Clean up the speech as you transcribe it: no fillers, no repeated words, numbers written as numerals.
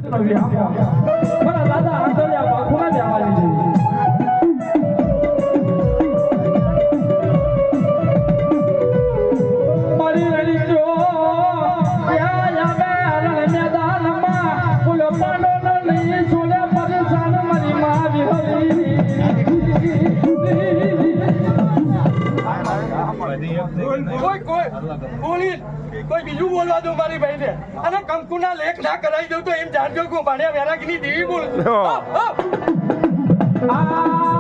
મારા દાદા આંતરિયા પાખુના જવાની મારી રડી જો યા મે હરણ મેદાનમાં ફૂલ પાડો નહીં છોડે પરેશાન મારી માં વિહરી કોઈ બીજું બોલવા દો મારી ભાઈ ને અને કંકુના લેખ ના કરાવી દઉં તો એમ જાણજો કે હું ભાણ્યા વેરાગીની દેવી બોલું છું